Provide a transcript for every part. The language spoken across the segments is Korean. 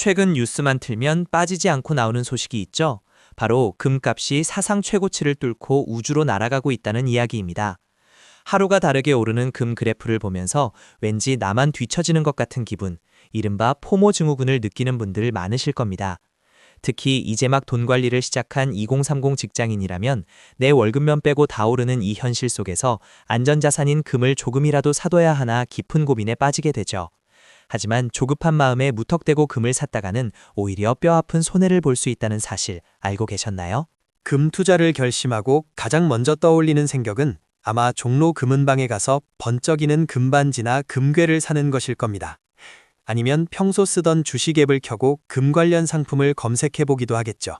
최근 뉴스만 틀면 빠지지 않고 나오는 소식이 있죠. 바로 금값이 사상 최고치를 뚫고 우주로 날아가고 있다는 이야기입니다. 하루가 다르게 오르는 금 그래프를 보면서 왠지 나만 뒤처지는 것 같은 기분, 이른바 포모 증후군을 느끼는 분들 많으실 겁니다. 특히 이제 막 돈 관리를 시작한 2030 직장인이라면 내 월급면 빼고 다 오르는 이 현실 속에서 안전자산인 금을 조금이라도 사둬야 하나 깊은 고민에 빠지게 되죠. 하지만 조급한 마음에 무턱대고 금을 샀다가는 오히려 뼈아픈 손해를 볼 수 있다는 사실 알고 계셨나요? 금 투자를 결심하고 가장 먼저 떠올리는 생각은 아마 종로 금은방에 가서 번쩍이는 금반지나 금괴를 사는 것일 겁니다. 아니면 평소 쓰던 주식 앱을 켜고 금 관련 상품을 검색해보기도 하겠죠.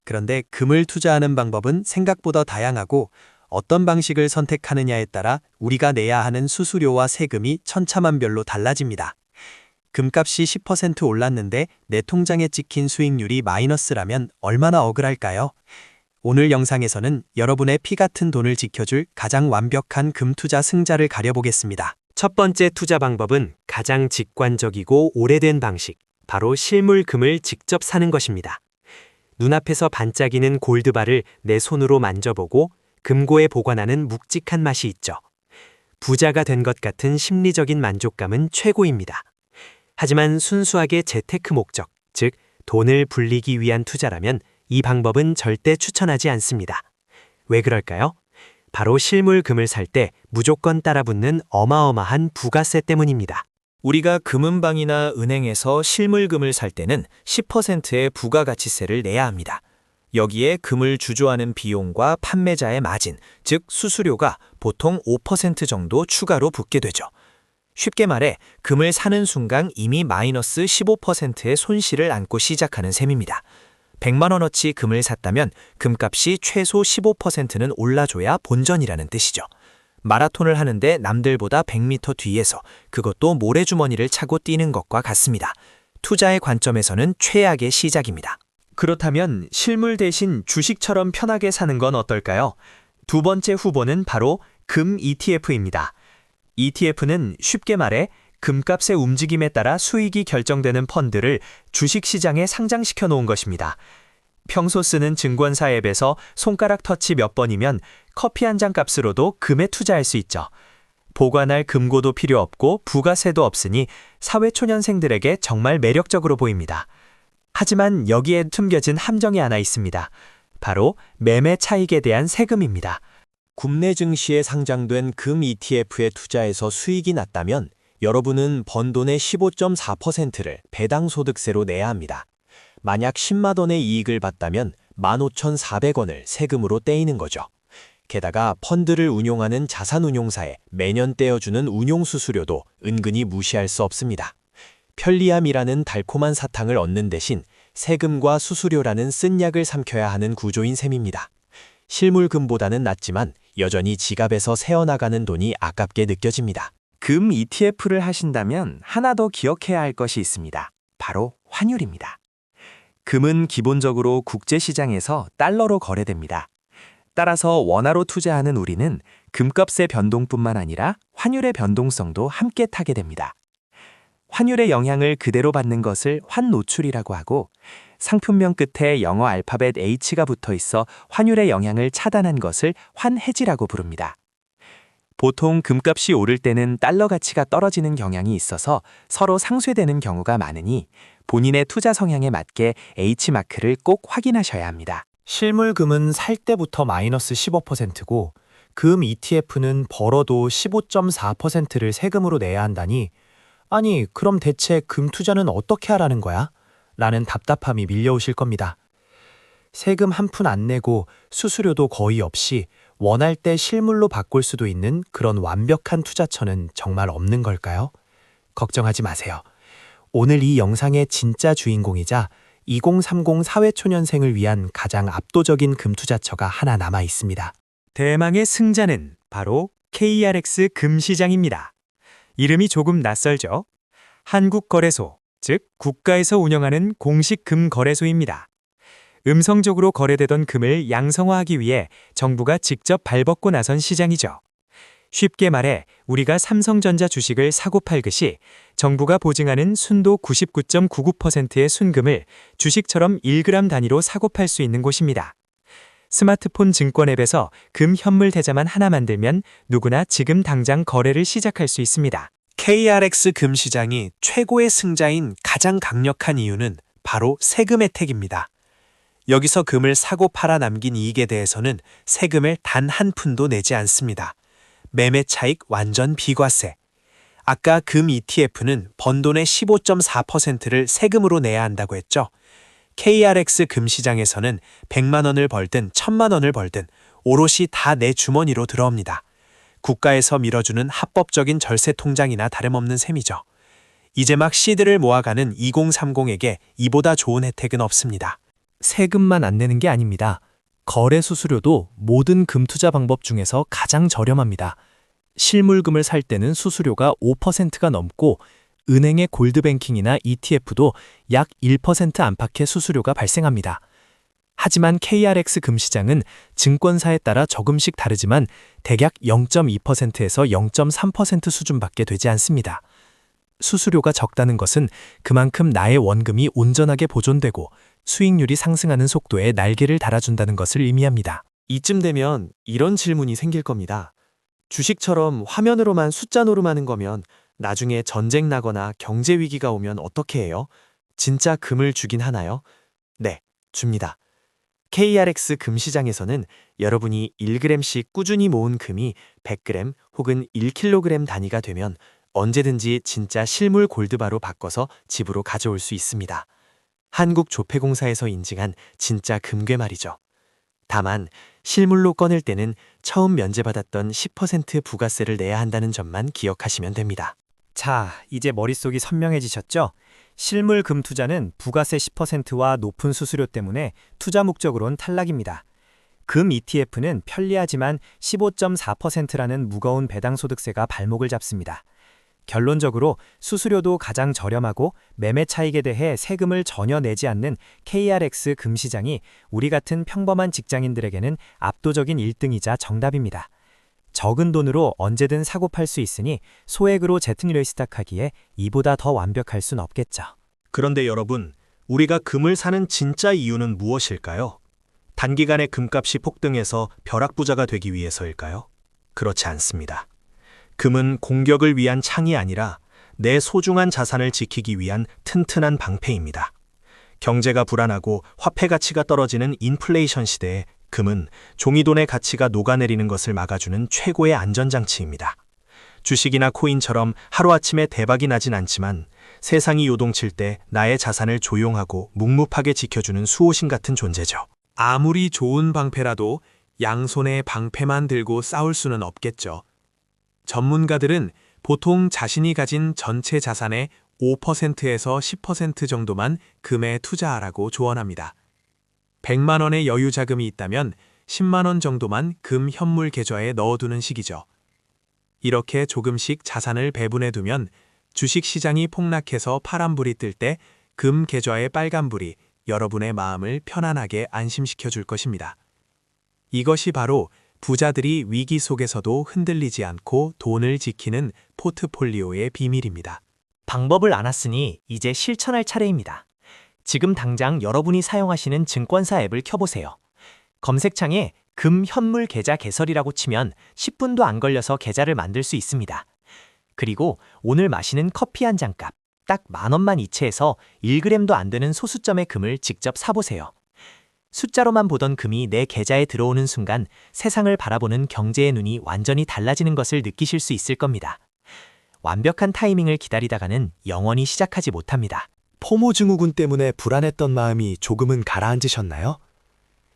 그런데 금을 투자하는 방법은 생각보다 다양하고 어떤 방식을 선택하느냐에 따라 우리가 내야 하는 수수료와 세금이 천차만별로 달라집니다. 금값이 10% 올랐는데 내 통장에 찍힌 수익률이 마이너스라면 얼마나 억울할까요? 오늘 영상에서는 여러분의 피 같은 돈을 지켜줄 가장 완벽한 금 투자 승자를 가려보겠습니다. 첫 번째 투자 방법은 가장 직관적이고 오래된 방식, 바로 실물 금을 직접 사는 것입니다. 눈앞에서 반짝이는 골드바를 내 손으로 만져보고 금고에 보관하는 묵직한 맛이 있죠. 부자가 된 것 같은 심리적인 만족감은 최고입니다. 하지만 순수하게 재테크 목적, 즉 돈을 불리기 위한 투자라면 이 방법은 절대 추천하지 않습니다. 왜 그럴까요? 바로 실물 금을 살 때 무조건 따라붙는 어마어마한 부가세 때문입니다. 우리가 금은방이나 은행에서 실물금을 살 때는 10%의 부가가치세를 내야 합니다. 여기에 금을 주조하는 비용과 판매자의 마진, 즉 수수료가 보통 5% 정도 추가로 붙게 되죠. 쉽게 말해 금을 사는 순간 이미 마이너스 15%의 손실을 안고 시작하는 셈입니다. 100만 원어치 금을 샀다면 금값이 최소 15%는 올라줘야 본전이라는 뜻이죠. 마라톤을 하는데 남들보다 100m 뒤에서, 그것도 모래주머니를 차고 뛰는 것과 같습니다. 투자의 관점에서는 최악의 시작입니다. 그렇다면 실물 대신 주식처럼 편하게 사는 건 어떨까요? 두 번째 후보는 바로 금 ETF입니다. ETF는 쉽게 말해 금값의 움직임에 따라 수익이 결정되는 펀드를 주식시장에 상장시켜 놓은 것입니다. 평소 쓰는 증권사 앱에서 손가락 터치 몇 번이면 커피 한 잔 값으로도 금에 투자할 수 있죠. 보관할 금고도 필요 없고 부가세도 없으니 사회초년생들에게 정말 매력적으로 보입니다. 하지만 여기에 숨겨진 함정이 하나 있습니다. 바로 매매 차익에 대한 세금입니다. 국내 증시에 상장된 금 ETF에 투자해서 수익이 났다면 여러분은 번 돈의 15.4%를 배당 소득세로 내야 합니다. 만약 10만 원의 이익을 봤다면 15,400원을 세금으로 떼이는 거죠. 게다가 펀드를 운용하는 자산운용사에 매년 떼어주는 운용수수료도 은근히 무시할 수 없습니다. 편리함이라는 달콤한 사탕을 얻는 대신 세금과 수수료라는 쓴 약을 삼켜야 하는 구조인 셈입니다. 실물금보다는 낫지만 여전히 지갑에서 새어나가는 돈이 아깝게 느껴집니다. 금 ETF를 하신다면 하나 더 기억해야 할 것이 있습니다. 바로 환율입니다. 금은 기본적으로 국제시장에서 달러로 거래됩니다. 따라서 원화로 투자하는 우리는 금값의 변동뿐만 아니라 환율의 변동성도 함께 타게 됩니다. 환율의 영향을 그대로 받는 것을 환노출이라고 하고, 상품명 끝에 영어 알파벳 H가 붙어 있어 환율의 영향을 차단한 것을 환해지라고 부릅니다. 보통 금값이 오를 때는 달러 가치가 떨어지는 경향이 있어서 서로 상쇄되는 경우가 많으니 본인의 투자 성향에 맞게 H마크를 꼭 확인하셔야 합니다. 실물금은 살 때부터 마이너스 15%고 금 ETF는 벌어도 15.4%를 세금으로 내야 한다니, 아니 그럼 대체 금 투자는 어떻게 하라는 거야? 라는 답답함이 밀려오실 겁니다. 세금 한 푼 안 내고 수수료도 거의 없이 원할 때 실물로 바꿀 수도 있는 그런 완벽한 투자처는 정말 없는 걸까요? 걱정하지 마세요. 오늘 이 영상의 진짜 주인공이자 2030 사회초년생을 위한 가장 압도적인 금투자처가 하나 남아 있습니다. 대망의 승자는 바로 KRX 금시장입니다. 이름이 조금 낯설죠? 한국거래소, 즉 국가에서 운영하는 공식 금거래소입니다. 음성적으로 거래되던 금을 양성화하기 위해 정부가 직접 발벗고 나선 시장이죠. 쉽게 말해 우리가 삼성전자 주식을 사고 팔듯이 정부가 보증하는 순도 99.99%의 순금을 주식처럼 1g 단위로 사고 팔 수 있는 곳입니다. 스마트폰 증권 앱에서 금 현물 계좌만 하나 만들면 누구나 지금 당장 거래를 시작할 수 있습니다. KRX 금 시장이 최고의 승자인 가장 강력한 이유는 바로 세금 혜택입니다. 여기서 금을 사고 팔아 남긴 이익에 대해서는 세금을 단 한 푼도 내지 않습니다. 매매 차익 완전 비과세. 아까 금 ETF는 번 돈의 15.4%를 세금으로 내야 한다고 했죠. KRX 금 시장에서는 100만 원을 벌든 1000만 원을 벌든 오롯이 다 내 주머니로 들어옵니다. 국가에서 밀어주는 합법적인 절세 통장이나 다름없는 셈이죠. 이제 막 시드를 모아가는 2030에게 이보다 좋은 혜택은 없습니다. 세금만 안 내는 게 아닙니다. 거래 수수료도 모든 금 투자 방법 중에서 가장 저렴합니다. 실물금을 살 때는 수수료가 5%가 넘고 은행의 골드뱅킹이나 ETF도 약 1% 안팎의 수수료가 발생합니다. 하지만 KRX 금시장은 증권사에 따라 조금씩 다르지만 대략 0.2%에서 0.3% 수준밖에 되지 않습니다. 수수료가 적다는 것은 그만큼 나의 원금이 온전하게 보존되고 수익률이 상승하는 속도에 날개를 달아준다는 것을 의미합니다. 이쯤 되면 이런 질문이 생길 겁니다. 주식처럼 화면으로만 숫자 노름하는 거면 나중에 전쟁 나거나 경제 위기가 오면 어떻게 해요? 진짜 금을 주긴 하나요? 네, 줍니다. KRX 금시장에서는 여러분이 1g씩 꾸준히 모은 금이 100g 혹은 1kg 단위가 되면 언제든지 진짜 실물 골드바로 바꿔서 집으로 가져올 수 있습니다. 한국조폐공사에서 인증한 진짜 금괴 말이죠. 다만 실물로 꺼낼 때는 처음 면제받았던 10% 부가세를 내야 한다는 점만 기억하시면 됩니다. 자, 이제 머릿속이 선명해지셨죠? 실물 금 투자는 부가세 10%와 높은 수수료 때문에 투자 목적으론 탈락입니다. 금 ETF는 편리하지만 15.4%라는 무거운 배당소득세가 발목을 잡습니다. 결론적으로 수수료도 가장 저렴하고 매매 차익에 대해 세금을 전혀 내지 않는 KRX 금시장이 우리 같은 평범한 직장인들에게는 압도적인 1등이자 정답입니다. 적은 돈으로 언제든 사고 팔 수 있으니 소액으로 재테크하기에 이보다 더 완벽할 순 없겠죠. 그런데 여러분, 우리가 금을 사는 진짜 이유는 무엇일까요? 단기간에 금값이 폭등해서 벼락부자가 되기 위해서일까요? 그렇지 않습니다. 금은 공격을 위한 창이 아니라 내 소중한 자산을 지키기 위한 튼튼한 방패입니다. 경제가 불안하고 화폐 가치가 떨어지는 인플레이션 시대에 금은 종이돈의 가치가 녹아내리는 것을 막아주는 최고의 안전장치입니다. 주식이나 코인처럼 하루아침에 대박이 나진 않지만 세상이 요동칠 때 나의 자산을 조용하고 묵묵하게 지켜주는 수호신 같은 존재죠. 아무리 좋은 방패라도 양손에 방패만 들고 싸울 수는 없겠죠. 전문가들은 보통 자신이 가진 전체 자산의 5%에서 10% 정도만 금에 투자하라고 조언합니다. 100만 원의 여유 자금이 있다면 10만 원 정도만 금 현물 계좌에 넣어두는 식이죠. 이렇게 조금씩 자산을 배분해 두면 주식 시장이 폭락해서 파란불이 뜰 때 금 계좌의 빨간불이 여러분의 마음을 편안하게 안심시켜 줄 것입니다. 이것이 바로 부자들이 위기 속에서도 흔들리지 않고 돈을 지키는 포트폴리오의 비밀입니다. 방법을 알았으니 이제 실천할 차례입니다. 지금 당장 여러분이 사용하시는 증권사 앱을 켜보세요. 검색창에 금 현물 계좌 개설이라고 치면 10분도 안 걸려서 계좌를 만들 수 있습니다. 그리고 오늘 마시는 커피 한 잔 값 딱 10,000원만 이체해서 1g도 안 되는 소수점의 금을 직접 사보세요. 숫자로만 보던 금이 내 계좌에 들어오는 순간 세상을 바라보는 경제의 눈이 완전히 달라지는 것을 느끼실 수 있을 겁니다. 완벽한 타이밍을 기다리다가는 영원히 시작하지 못합니다. 포모 증후군 때문에 불안했던 마음이 조금은 가라앉으셨나요?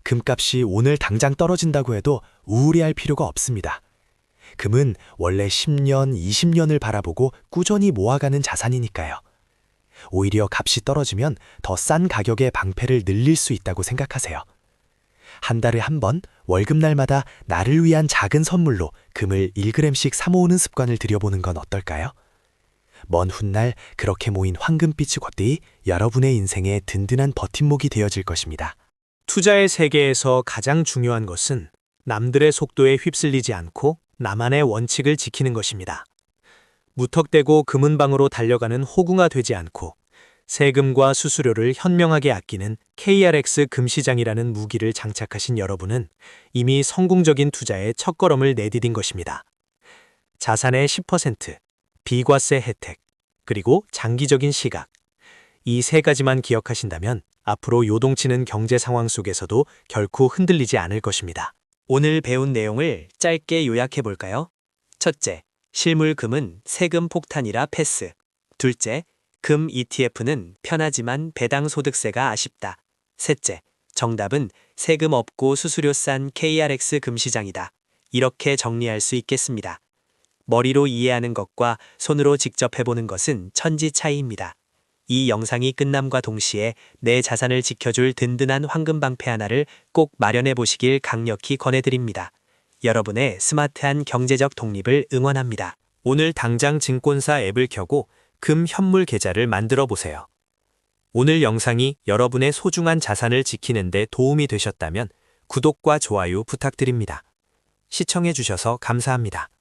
금값이 오늘 당장 떨어진다고 해도 우울해할 필요가 없습니다. 금은 원래 10년, 20년을 바라보고 꾸준히 모아가는 자산이니까요. 오히려 값이 떨어지면 더 싼 가격의 방패를 늘릴 수 있다고 생각하세요. 한 달에 한 번 월급날마다 나를 위한 작은 선물로 금을 1g씩 사 모으는 습관을 들여보는 건 어떨까요? 먼 훗날 그렇게 모인 황금빛이 곧디 여러분의 인생의 든든한 버팀목이 되어질 것입니다. 투자의 세계에서 가장 중요한 것은 남들의 속도에 휩쓸리지 않고 나만의 원칙을 지키는 것입니다. 무턱대고 금은방으로 달려가는 호구가 되지 않고 세금과 수수료를 현명하게 아끼는 KRX 금시장이라는 무기를 장착하신 여러분은 이미 성공적인 투자의 첫걸음을 내디딘 것입니다. 자산의 10%, 비과세 혜택, 그리고 장기적인 시각. 이 세 가지만 기억하신다면 앞으로 요동치는 경제 상황 속에서도 결코 흔들리지 않을 것입니다. 오늘 배운 내용을 짧게 요약해 볼까요? 첫째, 실물금은 세금 폭탄이라 패스. 둘째, 금 ETF는 편하지만 배당 소득세가 아쉽다. 셋째, 정답은 세금 없고 수수료 싼 KRX 금시장이다. 이렇게 정리할 수 있겠습니다. 머리로 이해하는 것과 손으로 직접 해보는 것은 천지 차이입니다. 이 영상이 끝남과 동시에 내 자산을 지켜줄 든든한 황금방패 하나를 꼭 마련해 보시길 강력히 권해드립니다. 여러분의 스마트한 경제적 독립을 응원합니다. 오늘 당장 증권사 앱을 켜고 금 현물 계좌를 만들어 보세요. 오늘 영상이 여러분의 소중한 자산을 지키는 데 도움이 되셨다면 구독과 좋아요 부탁드립니다. 시청해 주셔서 감사합니다.